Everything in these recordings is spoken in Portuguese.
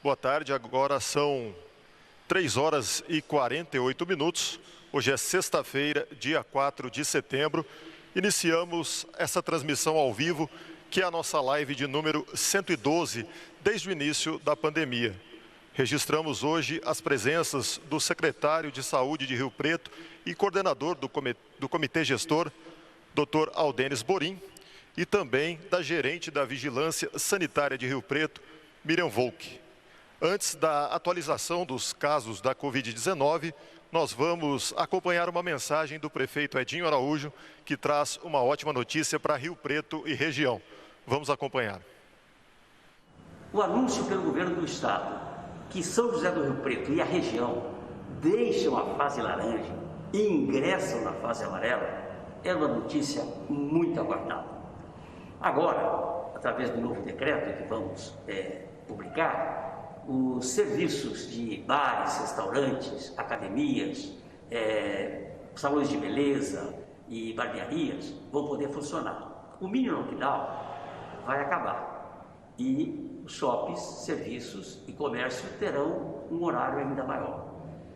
Boa tarde, agora são 3 horas e 48 minutos. Hoje é sexta-feira, dia 4 de setembro. Iniciamos essa transmissão ao vivo, que é a nossa live de número 112, desde o início da pandemia. Registramos hoje as presenças do secretário de Saúde de Rio Preto e coordenador do Comitê Gestor, Dr. Aldênis Borim, e também da gerente da Vigilância Sanitária de Rio Preto, Miriam Volk. Antes da atualização dos casos da Covid-19, nós vamos acompanhar uma mensagem do prefeito Edinho Araújo, que traz uma ótima notícia para Rio Preto e região. Vamos acompanhar. O anúncio pelo governo do estado que São José do Rio Preto e a região deixam a fase laranja e ingressam na fase amarela é uma notícia muito aguardada. Agora, através do novo decreto que vamos publicar, os serviços de bares, restaurantes, academias, salões de beleza e barbearias vão poder funcionar. O mini lockdown vai acabar e os shoppings, serviços e comércio terão um horário ainda maior.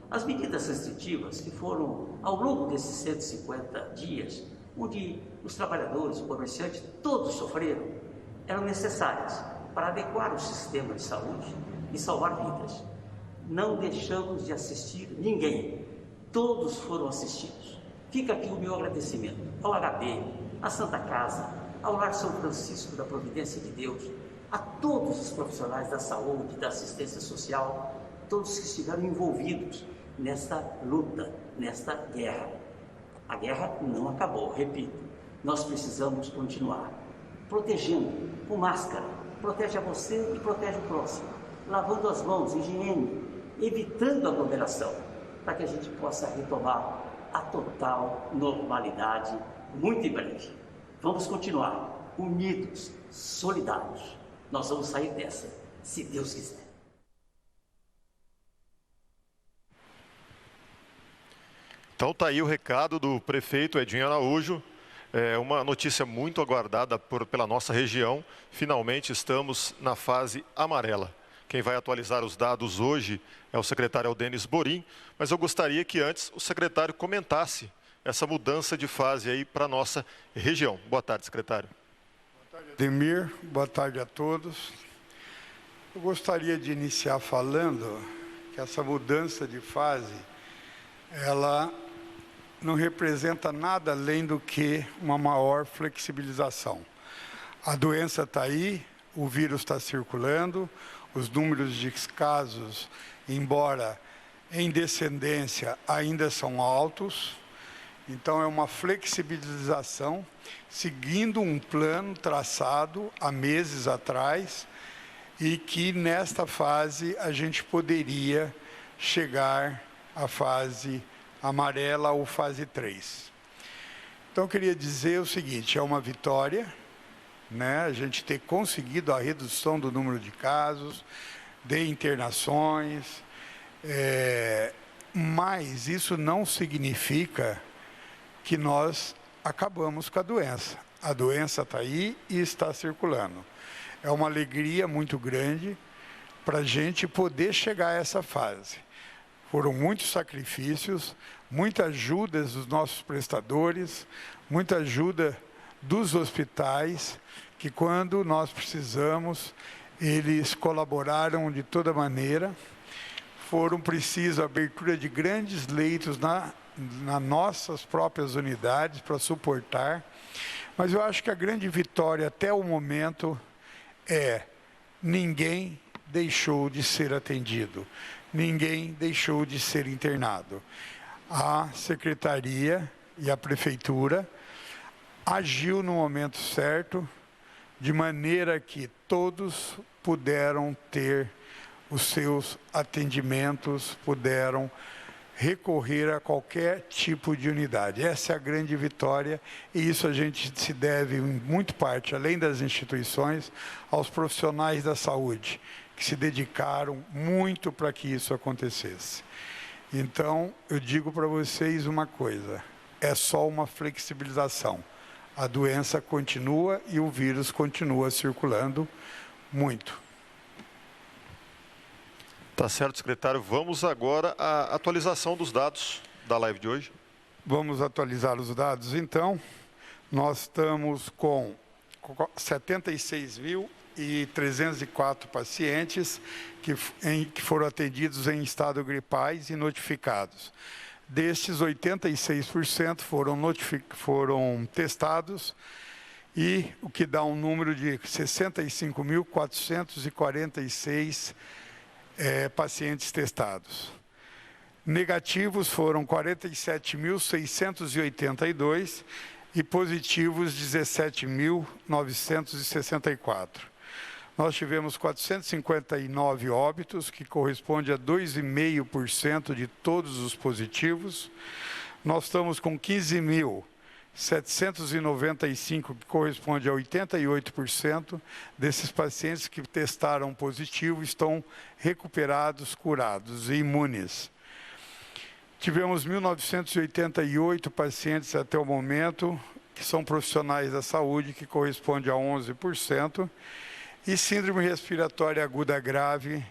As medidas restritivas que foram ao longo desses 150 dias, onde os trabalhadores, os comerciantes, todos sofreram, eram necessárias para adequar o sistema de saúde e salvar vidas. Não deixamos de assistir ninguém. Todos foram assistidos. Fica aqui o meu agradecimento ao HB, à Santa Casa, ao Lar São Francisco da Providência de Deus, a todos os profissionais da saúde, da assistência social, todos que estiveram envolvidos nesta luta, nesta guerra. A guerra não acabou, repito. Nós precisamos continuar protegendo com máscara. Protege a você e protege o próximo. Lavando as mãos, higiene, evitando aglomeração, para que a gente possa retomar a total normalidade muito em breve. Vamos continuar unidos, solidários. Nós vamos sair dessa, se Deus quiser. Então tá aí o recado do prefeito Edinho Araújo. É uma notícia muito aguardada pela nossa região. Finalmente estamos na fase amarela. Quem vai atualizar os dados hoje é o secretário Aldênis Borim, mas eu gostaria que antes o secretário comentasse essa mudança de fase aí para a nossa região. Boa tarde, secretário. Boa tarde, Ademir. Boa tarde a todos. Eu gostaria de iniciar falando que essa mudança de fase, ela não representa nada além do que uma maior flexibilização. A doença está aí, o vírus está circulando, os números de casos, embora em descendência, ainda são altos. Então, é uma flexibilização, seguindo um plano traçado há meses atrás, e que nesta fase a gente poderia chegar à fase amarela ou fase 3. Então, eu queria dizer o seguinte, é uma vitória, né? A gente ter conseguido a redução do número de casos, de internações, mas isso não significa que nós acabamos com a doença. A doença está aí e está circulando. É uma alegria muito grande para a gente poder chegar a essa fase. Foram muitos sacrifícios, muita ajuda dos nossos prestadores, muita ajuda dos hospitais, que quando nós precisamos, eles colaboraram de toda maneira. Foram preciso a abertura de grandes leitos nas nossas próprias unidades para suportar. Mas eu acho que a grande vitória até o momento é ninguém deixou de ser atendido, ninguém deixou de ser internado. A Secretaria e a Prefeitura agiu no momento certo, de maneira que todos puderam ter os seus atendimentos, puderam recorrer a qualquer tipo de unidade. Essa é a grande vitória, e isso a gente se deve, em muito parte, além das instituições, aos profissionais da saúde, que se dedicaram muito para que isso acontecesse. Então, eu digo para vocês uma coisa, é só uma flexibilização. A doença continua e o vírus continua circulando muito. Tá certo, secretário. Vamos agora à atualização dos dados da live de hoje. Vamos atualizar os dados, então. Nós estamos com 76.304 pacientes que foram atendidos em estado gripais e notificados. Destes, 86% foram testados, e o que dá um número de 65.446 pacientes testados. Negativos foram 47.682 e positivos 17.964. Nós tivemos 459 óbitos, que corresponde a 2,5% de todos os positivos. Nós estamos com 15.795, que corresponde a 88% desses pacientes que testaram positivo estão recuperados, curados e imunes. Tivemos 1.988 pacientes até o momento, que são profissionais da saúde, que corresponde a 11%. E síndrome respiratória aguda grave,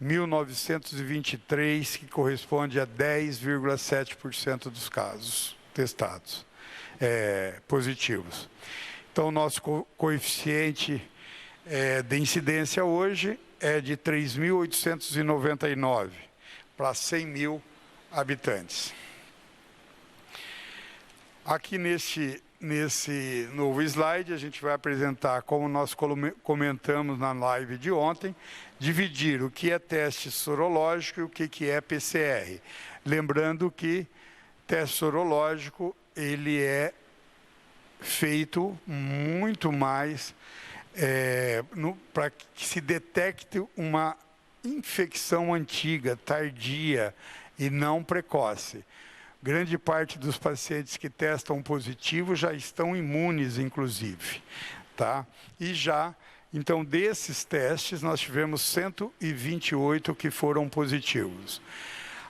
1.923, que corresponde a 10,7% dos casos testados, positivos. Então, o nosso coeficiente de incidência hoje é de 3.899 para 100 mil habitantes. Aqui nesse novo slide, a gente vai apresentar, como nós comentamos na live de ontem, dividir o que é teste sorológico e o que é PCR. Lembrando que teste sorológico, ele é feito muito mais para que se detecte uma infecção antiga, tardia, e não precoce. Grande parte dos pacientes que testam positivo já estão imunes, inclusive, tá? E então, desses testes, nós tivemos 128 que foram positivos.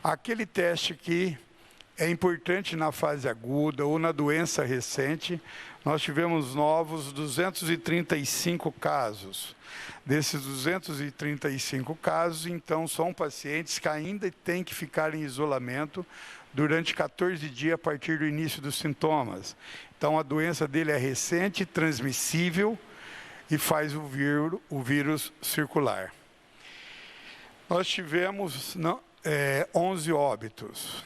Aquele teste que é importante na fase aguda ou na doença recente, nós tivemos novos 235 casos. Desses 235 casos, então, são pacientes que ainda têm que ficar em isolamento durante 14 dias a partir do início dos sintomas. Então, a doença dele é recente, transmissível e faz o vírus circular. Nós tivemos 11 óbitos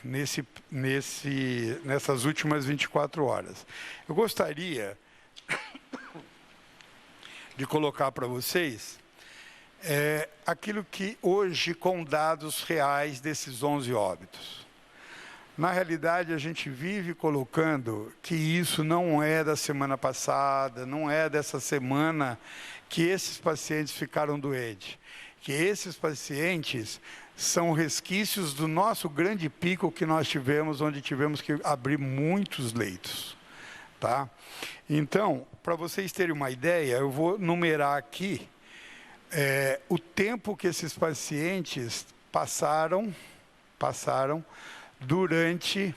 nessas últimas 24 horas. Eu gostaria de colocar para vocês aquilo que hoje, com dados reais desses 11 óbitos. Na realidade, a gente vive colocando que isso não é da semana passada, não é dessa semana que esses pacientes ficaram doentes. Que esses pacientes são resquícios do nosso grande pico que nós tivemos, onde tivemos que abrir muitos leitos. Tá? Então, para vocês terem uma ideia, eu vou numerar aqui o tempo que esses pacientes passaram durante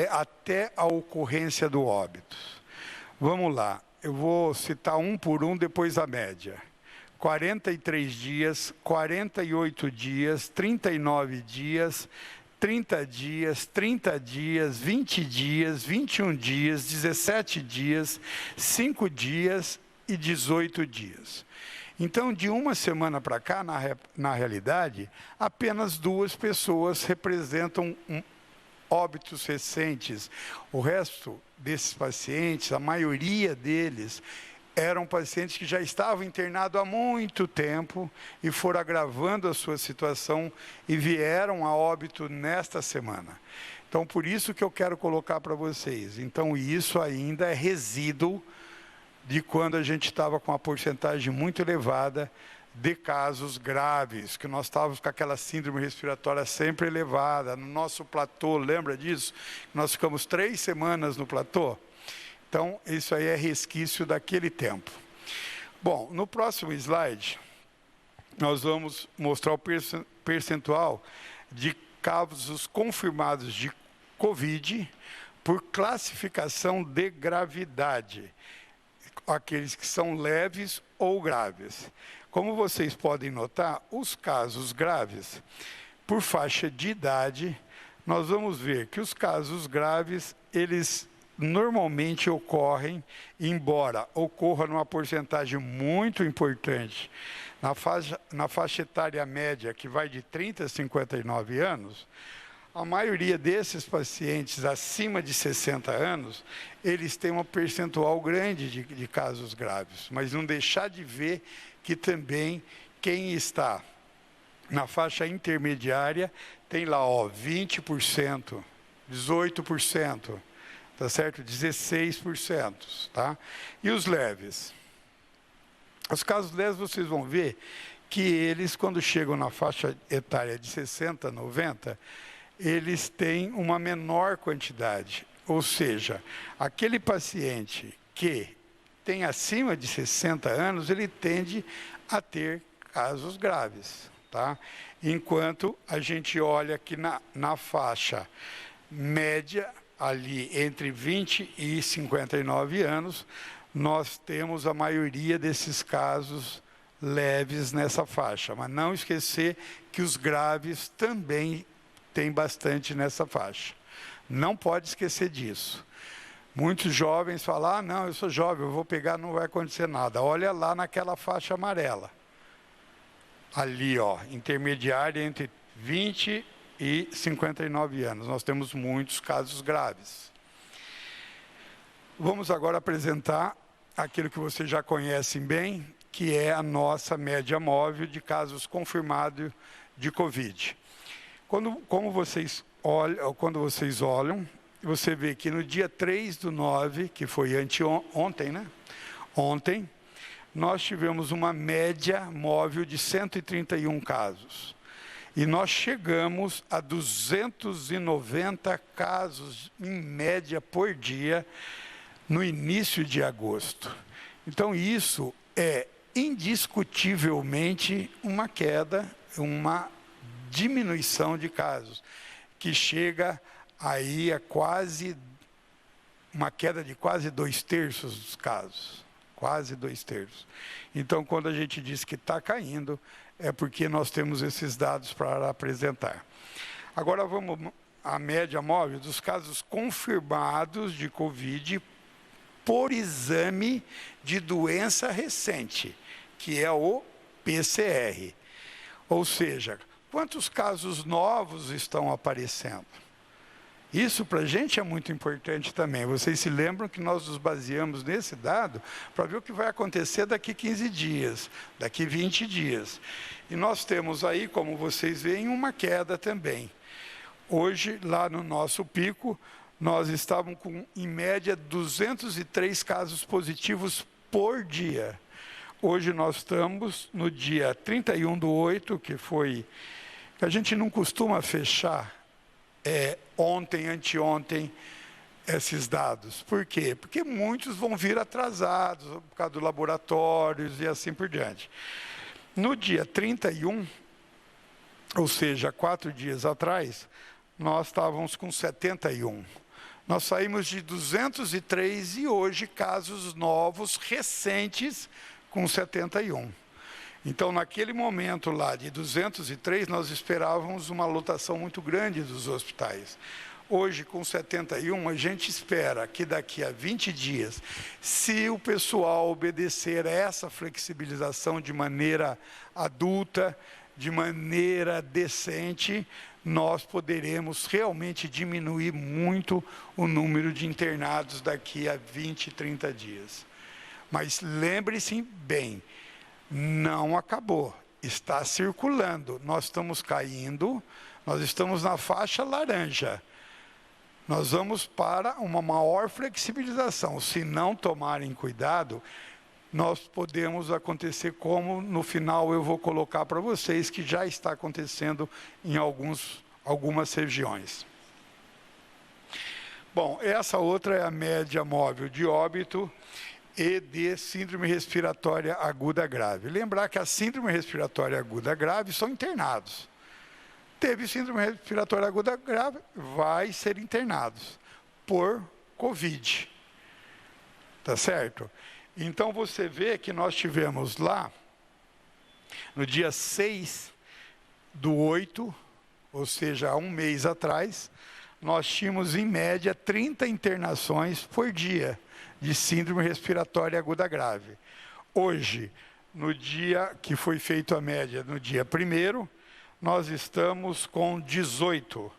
até a ocorrência do óbito. Vamos lá, eu vou citar um por um, depois a média. 43 dias, 48 dias, 39 dias, 30 dias, 30 dias, 20 dias, 21 dias, 17 dias, 5 dias e 18 dias. Então, de uma semana para cá, na realidade, apenas 2 pessoas representam óbitos recentes. O resto desses pacientes, a maioria deles, eram pacientes que já estavam internados há muito tempo e foram agravando a sua situação e vieram a óbito nesta semana. Então, por isso que eu quero colocar para vocês. Então, isso ainda é resíduo de quando a gente estava com uma porcentagem muito elevada de casos graves, que nós estávamos com aquela síndrome respiratória sempre elevada. No nosso platô, lembra disso? Nós ficamos 3 semanas no platô. Então, isso aí é resquício daquele tempo. Bom, no próximo slide, nós vamos mostrar o percentual de casos confirmados de COVID por classificação de gravidade. Aqueles que são leves ou graves. Como vocês podem notar, os casos graves, por faixa de idade, nós vamos ver que os casos graves, eles normalmente ocorrem, embora ocorra numa porcentagem muito importante, na faixa etária média, que vai de 30 a 59 anos, a maioria desses pacientes acima de 60 anos, eles têm um percentual grande de casos graves, mas não deixar de ver que também quem está na faixa intermediária tem lá, 20%, 18%, tá certo? 16%, tá? E os leves? Os casos leves, vocês vão ver que eles, quando chegam na faixa etária de 60, 90, eles têm uma menor quantidade. Ou seja, aquele paciente que tem acima de 60 anos, ele tende a ter casos graves, tá? Enquanto a gente olha que na faixa média, ali entre 20 e 59 anos, nós temos a maioria desses casos leves nessa faixa. Mas não esquecer que os graves também tem bastante nessa faixa. Não pode esquecer disso. Muitos jovens falam, não, eu sou jovem, eu vou pegar, não vai acontecer nada. Olha lá naquela faixa amarela. Ali, ó, intermediária entre 20 e 59 anos. Nós temos muitos casos graves. Vamos agora apresentar aquilo que vocês já conhecem bem, que é a nossa média móvel de casos confirmados de Covid. Quando vocês olham, você vê que no dia 3/9, que foi ontem, né? Ontem, nós tivemos uma média móvel de 131 casos. E nós chegamos a 290 casos, em média, por dia, no início de agosto. Então, isso é indiscutivelmente uma queda, uma diminuição de casos, que chega aí a uma queda de quase 2/3 dos casos, quase 2/3. Então, quando a gente diz que está caindo, é porque nós temos esses dados para apresentar. Agora vamos à média móvel dos casos confirmados de Covid por exame de doença recente, que é o PCR. Ou seja, quantos casos novos estão aparecendo? Isso para a gente é muito importante também. Vocês se lembram que nós nos baseamos nesse dado para ver o que vai acontecer daqui 15 dias, daqui 20 dias. E nós temos aí, como vocês veem, uma queda também. Hoje, lá no nosso pico, nós estávamos com, em média, 203 casos positivos por dia. Hoje nós estamos no dia 31/8, que a gente não costuma fechar ontem, anteontem, esses dados. Por quê? Porque muitos vão vir atrasados, por causa dos laboratórios e assim por diante. No dia 31, ou seja, 4 dias atrás, nós estávamos com 71. Nós saímos de 203 e hoje casos novos, recentes, com 71. Então, naquele momento lá de 203, nós esperávamos uma lotação muito grande dos hospitais. Hoje, com 71, a gente espera que daqui a 20 dias, se o pessoal obedecer a essa flexibilização de maneira adulta, de maneira decente, nós poderemos realmente diminuir muito o número de internados daqui a 20, 30 dias. Mas lembre-se bem, não acabou, está circulando, nós estamos caindo, nós estamos na faixa laranja. Nós vamos para uma maior flexibilização. Se não tomarem cuidado, nós podemos acontecer como no final eu vou colocar para vocês, que já está acontecendo em algumas regiões. Bom, essa outra é a média móvel de óbito e de síndrome respiratória aguda grave. Lembrar que a síndrome respiratória aguda grave são internados. Teve síndrome respiratória aguda grave, vai ser internados por Covid. Tá certo? Então, você vê que nós tivemos lá No dia 6/8, ou seja, há um mês atrás, nós tínhamos em média 30 internações por dia de síndrome respiratória aguda grave. Hoje, no dia que foi feita a média, no dia 1º, nós estamos com 18,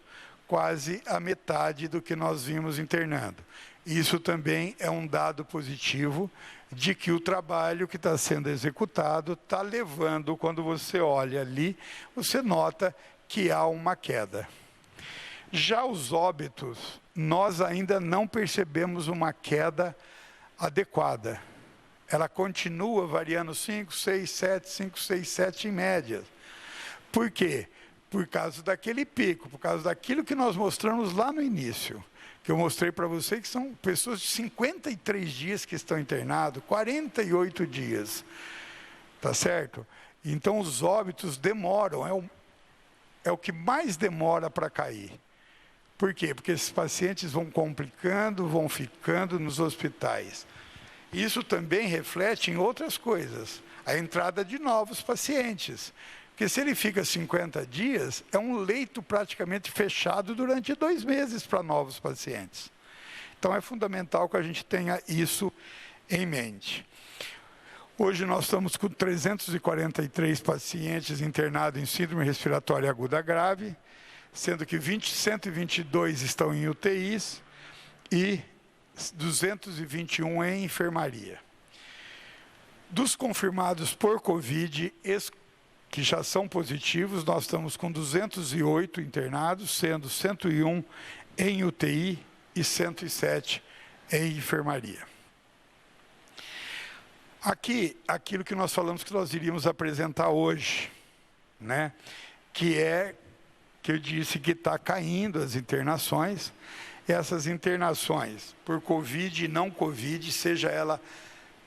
quase a metade do que nós vimos internando. Isso também é um dado positivo de que o trabalho que está sendo executado está levando, quando você olha ali, você nota que há uma queda. Já os óbitos, nós ainda não percebemos uma queda adequada. Ela continua variando 5, 6, 7, 5, 6, 7 em média. Por quê? Por causa daquele pico, por causa daquilo que nós mostramos lá no início, que eu mostrei para você, que são pessoas de 53 dias que estão internados, 48 dias, tá certo? Então os óbitos demoram, é o que mais demora para cair. Por quê? Porque esses pacientes vão complicando, vão ficando nos hospitais. Isso também reflete em outras coisas, a entrada de novos pacientes. Porque se ele fica 50 dias, é um leito praticamente fechado durante 2 meses para novos pacientes. Então é fundamental que a gente tenha isso em mente. Hoje nós estamos com 343 pacientes internados em síndrome respiratória aguda grave, sendo que 122 estão em UTIs e 221 em enfermaria. Dos confirmados por Covid, que já são positivos, nós estamos com 208 internados, sendo 101 em UTI e 107 em enfermaria. Aqui, aquilo que nós falamos que nós iríamos apresentar hoje, né? Que eu disse que está caindo as internações. Essas internações por Covid e não Covid, seja ela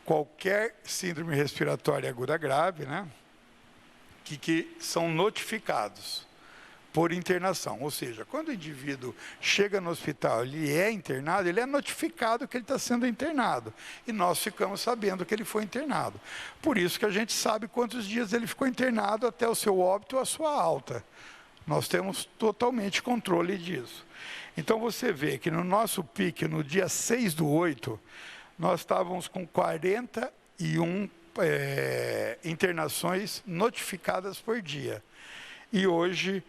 qualquer síndrome respiratória aguda grave, né? Que são notificados por internação. Ou seja, quando o indivíduo chega no hospital, ele é internado, ele é notificado que ele está sendo internado. E nós ficamos sabendo que ele foi internado. Por isso que a gente sabe quantos dias ele ficou internado até o seu óbito ou a sua alta. Nós temos totalmente controle disso. Então você vê que no nosso pique, no dia 6/8, nós estávamos com 41 internações notificadas por dia. E hoje,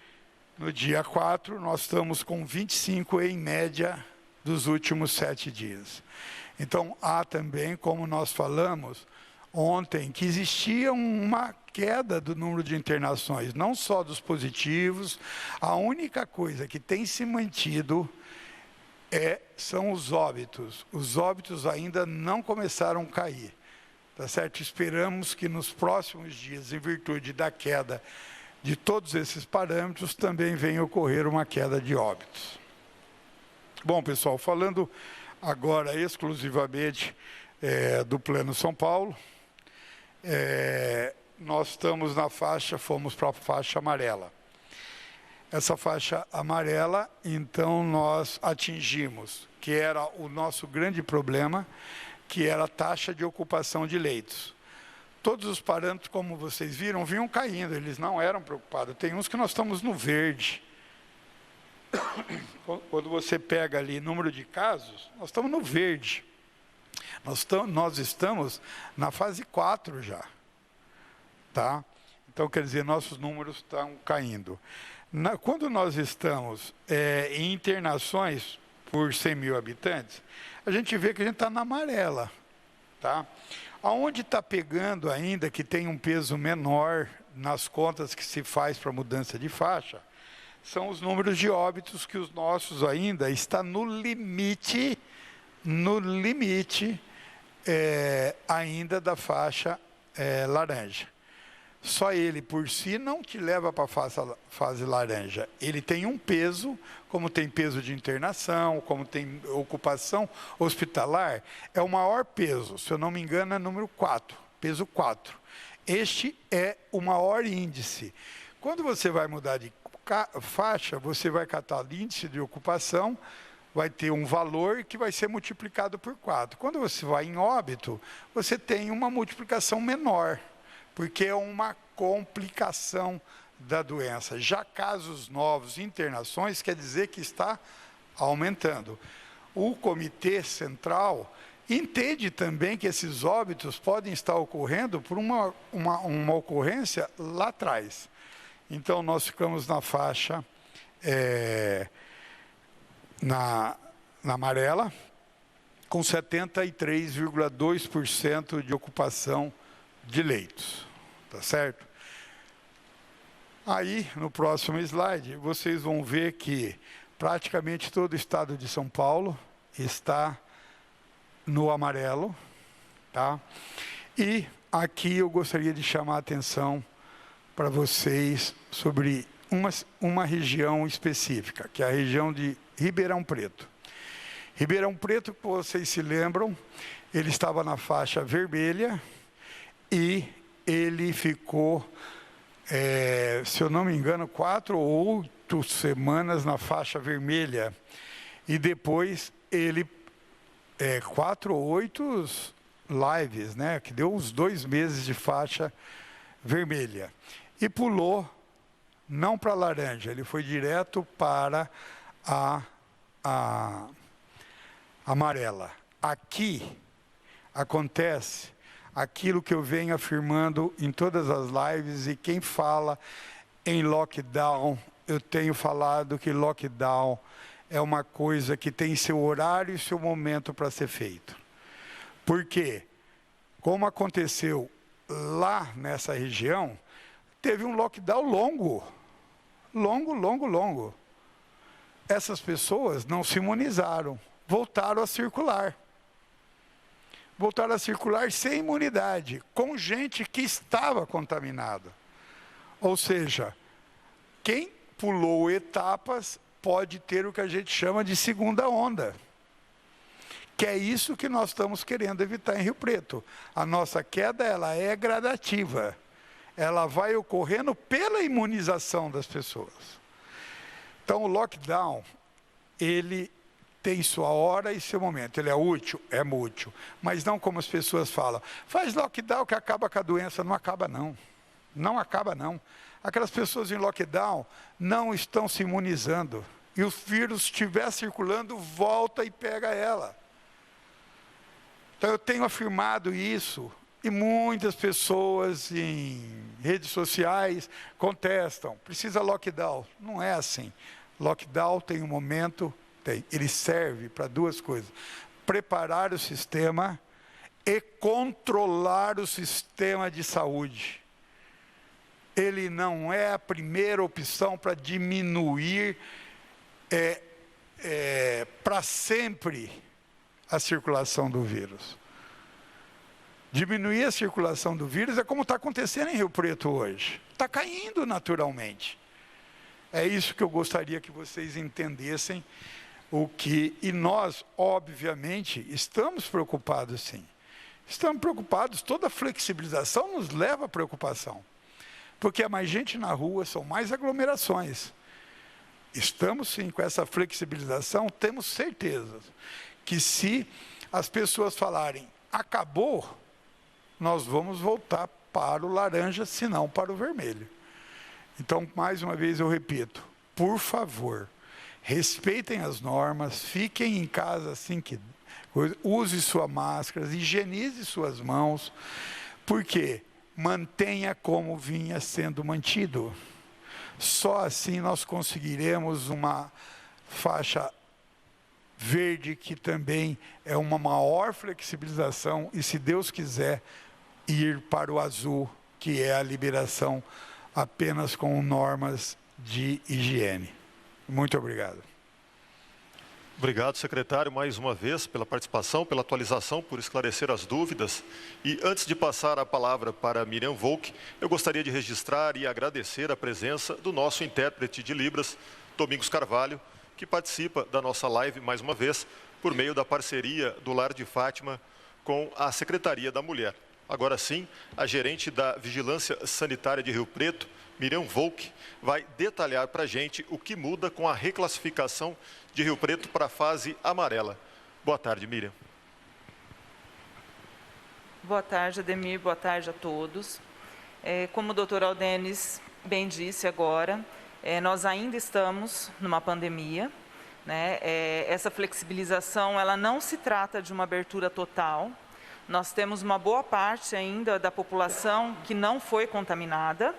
no dia 4, nós estamos com 25 em média dos últimos 7 dias. Então, há também, como nós falamos ontem, que existia uma queda do número de internações, não só dos positivos. A única coisa que tem se mantido são os óbitos. Os óbitos ainda não começaram a cair. Tá certo? Esperamos que nos próximos dias, em virtude da queda de todos esses parâmetros, também venha ocorrer uma queda de óbitos. Bom, pessoal, falando agora exclusivamente do Plano São Paulo, nós estamos na faixa, fomos para a faixa amarela. Essa faixa amarela, então, nós atingimos, que era o nosso grande problema, que era a taxa de ocupação de leitos. Todos os parâmetros, como vocês viram, vinham caindo, eles não eram preocupados. Tem uns que nós estamos no verde. Quando você pega ali número de casos, nós estamos no verde. Nós estamos na fase 4 já. Tá? Então, quer dizer, nossos números estão caindo. Quando nós estamos em internações por 100 mil habitantes, a gente vê que a gente está na amarela. Tá? Aonde está pegando ainda, que tem um peso menor nas contas que se faz para mudança de faixa, são os números de óbitos, que os nossos ainda está no limite ainda da faixa laranja. Só ele por si não te leva para a fase laranja. Ele tem um peso, como tem peso de internação, como tem ocupação hospitalar, é o maior peso, se eu não me engano é número 4, peso 4. Este é o maior índice. Quando você vai mudar de faixa, você vai catar o índice de ocupação, vai ter um valor que vai ser multiplicado por 4. Quando você vai em óbito, você tem uma multiplicação menor, porque é uma complicação da doença. Já casos novos, internações, quer dizer que está aumentando. O Comitê Central entende também que esses óbitos podem estar ocorrendo por uma ocorrência lá atrás. Então, nós ficamos na faixa na amarela, com 73,2% de ocupação de leitos, tá certo? Aí, no próximo slide, vocês vão ver que praticamente todo o estado de São Paulo está no amarelo, tá? E aqui eu gostaria de chamar a atenção para vocês sobre uma região específica, que é a região de Ribeirão Preto. Ribeirão Preto, como vocês se lembram, ele estava na faixa vermelha e ele ficou, se eu não me engano, 4 ou 8 semanas na faixa vermelha. E depois ele, 4 ou 8 lives, né, que deu uns 2 meses de faixa vermelha. E pulou, não para a laranja, ele foi direto para a amarela. Aqui acontece aquilo que eu venho afirmando em todas as lives, e quem fala em lockdown, eu tenho falado que lockdown é uma coisa que tem seu horário e seu momento para ser feito. Por quê? Como aconteceu lá nessa região, teve um lockdown longo. Essas pessoas não se imunizaram, voltaram a circular. Voltaram a circular sem imunidade, com gente que estava contaminada. Ou seja, quem pulou etapas pode ter o que a gente chama de segunda onda. Que é isso que nós estamos querendo evitar em Rio Preto. A nossa queda, ela é gradativa. Ela vai ocorrendo pela imunização das pessoas. Então, o lockdown, ele tem sua hora e seu momento. Ele é útil? É útil. Mas não como as pessoas falam. Faz lockdown que acaba com a doença. Não acaba, não. Não acaba, não. Aquelas pessoas em lockdown não estão se imunizando. E o vírus estiver circulando, volta e pega ela. Então, eu tenho afirmado isso. E muitas pessoas em redes sociais contestam. Precisa lockdown. Não é assim. Lockdown tem um momento, ele serve para 2 coisas. Preparar o sistema e controlar o sistema de saúde. Ele não é a primeira opção para diminuir para sempre a circulação do vírus. Diminuir a circulação do vírus é como está acontecendo em Rio Preto hoje. Está caindo naturalmente. É isso que eu gostaria que vocês entendessem. E nós, obviamente, estamos preocupados sim. Estamos preocupados, toda flexibilização nos leva à preocupação. Porque é mais gente na rua, são mais aglomerações. Estamos sim com essa flexibilização, temos certeza que se as pessoas falarem, acabou, nós vamos voltar para o laranja, se não para o vermelho. Então, mais uma vez eu repito, por favor, respeitem as normas, fiquem em casa assim que use sua máscara, higienize suas mãos, porque mantenha como vinha sendo mantido. Só assim nós conseguiremos uma faixa verde, que também é uma maior flexibilização, e se Deus quiser, ir para o azul, que é a liberação apenas com normas de higiene. Muito obrigado. Obrigado, secretário, mais uma vez, pela participação, pela atualização, por esclarecer as dúvidas. E antes de passar a palavra para Miriam Volk, eu gostaria de registrar e agradecer a presença do nosso intérprete de Libras, Domingos Carvalho, que participa da nossa live mais uma vez, por meio da parceria do Lar de Fátima com a Secretaria da Mulher. Agora sim, a gerente da Vigilância Sanitária de Rio Preto, Miriam Volk, vai detalhar para a gente o que muda com a reclassificação de Rio Preto para a fase amarela. Boa tarde, Miriam. Boa tarde, Ademir. Boa tarde a todos. Como o doutor Aldenis bem disse agora, nós ainda estamos numa pandemia, né? Essa flexibilização, ela não se trata de uma abertura total. Nós temos uma boa parte ainda da população que não foi contaminada.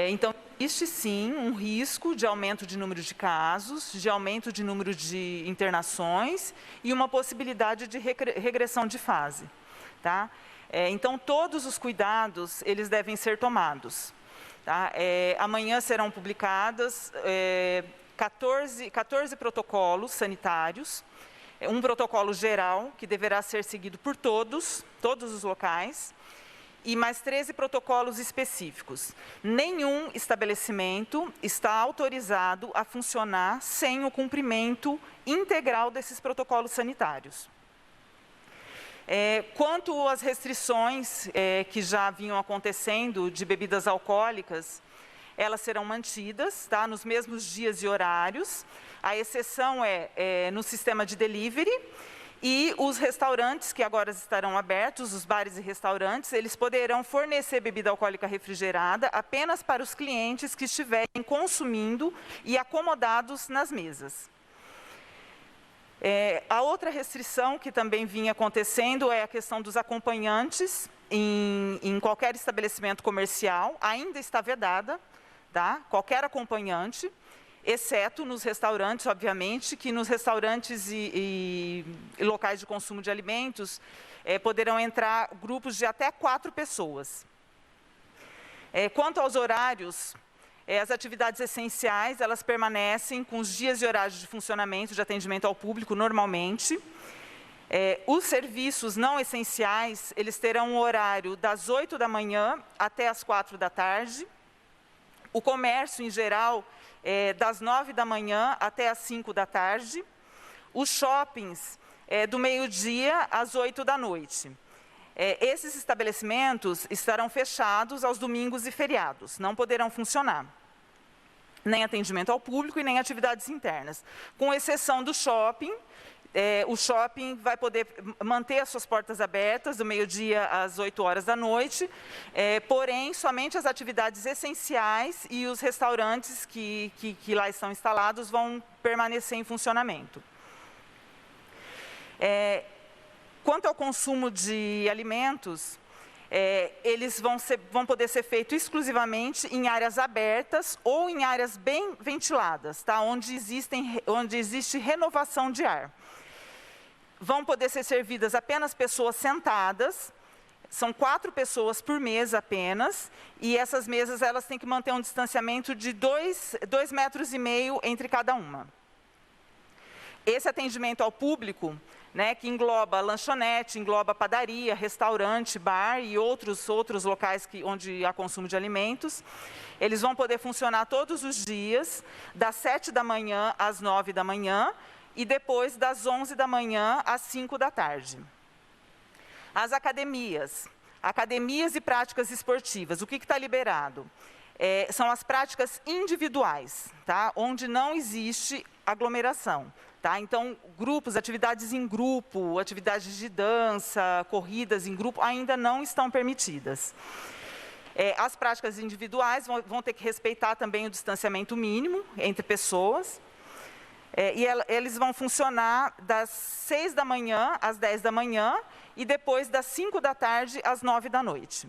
Então, existe sim um risco de aumento de número de casos, de aumento de número de internações e uma possibilidade de regressão de fase, tá? Então, todos os cuidados, eles devem ser tomados. Tá? Amanhã serão publicadas 14 protocolos sanitários, um protocolo geral, que deverá ser seguido por todos os locais, e mais 13 protocolos específicos. Nenhum estabelecimento está autorizado a funcionar sem o cumprimento integral desses protocolos sanitários. Quanto às restrições que já vinham acontecendo de bebidas alcoólicas, elas serão mantidas, tá, nos mesmos dias e horários. A exceção no sistema de delivery, e os restaurantes que agora estarão abertos, os bares e restaurantes, eles poderão fornecer bebida alcoólica refrigerada apenas para os clientes que estiverem consumindo e acomodados nas mesas. A outra restrição que também vinha acontecendo é a questão dos acompanhantes em qualquer estabelecimento comercial, ainda está vedada, tá? Qualquer acompanhante, exceto nos restaurantes, obviamente, que nos restaurantes e locais de consumo de alimentos poderão entrar grupos de até 4 pessoas. Quanto aos horários, as atividades essenciais, elas permanecem com os dias e horários de funcionamento de atendimento ao público normalmente. Os serviços não essenciais, eles terão um horário das 8 da manhã até as 4 da tarde. O comércio, em geral, das 9 da manhã até as 5 da tarde. Os shoppings, do meio-dia às 8 da noite. Esses estabelecimentos estarão fechados aos domingos e feriados, não poderão funcionar. Nem atendimento ao público e nem atividades internas. Com exceção do shopping, o shopping vai poder manter as suas portas abertas do meio-dia às 8 horas da noite, porém, somente as atividades essenciais e os restaurantes que lá estão instalados vão permanecer em funcionamento. Quanto ao consumo de alimentos, eles vão poder ser feitos exclusivamente em áreas abertas ou em áreas bem ventiladas, tá? onde existe renovação de ar. Vão poder ser servidas apenas pessoas sentadas, são 4 pessoas por mesa apenas, e essas mesas elas têm que manter um distanciamento de 2,5 metros entre cada uma. Esse atendimento ao público, né, que engloba lanchonete, engloba padaria, restaurante, bar e outros locais onde há consumo de alimentos, eles vão poder funcionar todos os dias, das 7 da manhã às 9 da manhã, e depois das 11 da manhã às 5 da tarde. As academias e práticas esportivas, o que está liberado? São as práticas individuais, tá? Onde não existe aglomeração. Tá? Então, atividades em grupo, atividades de dança, corridas em grupo, ainda não estão permitidas. As práticas individuais vão ter que respeitar também o distanciamento mínimo entre pessoas. Eles vão funcionar das 6 da manhã às 10 da manhã e depois das 5 da tarde às 9 da noite.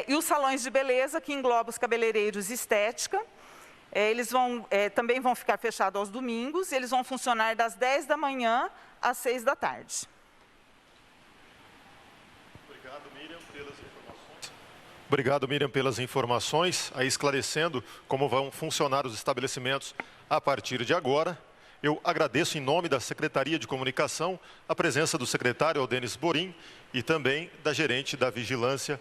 E os salões de beleza, que englobam os cabeleireiros e estética, eles também vão ficar fechados aos domingos, e eles vão funcionar das 10 da manhã às 6 da tarde. Obrigado, Miriam, pelas informações. Obrigado, Miriam, pelas informações. Aí, esclarecendo como vão funcionar os estabelecimentos a partir de agora. Eu agradeço, em nome da Secretaria de Comunicação, a presença do secretário Aldenis Borim e também da gerente da Vigilância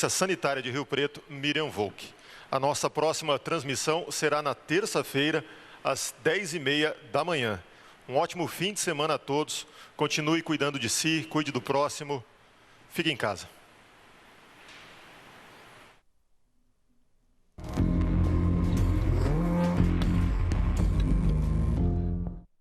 Sanitária de Rio Preto, Miriam Volk. A nossa próxima transmissão será na terça-feira, às 10h30 da manhã. Um ótimo fim de semana a todos. Continue cuidando de si, cuide do próximo. Fique em casa.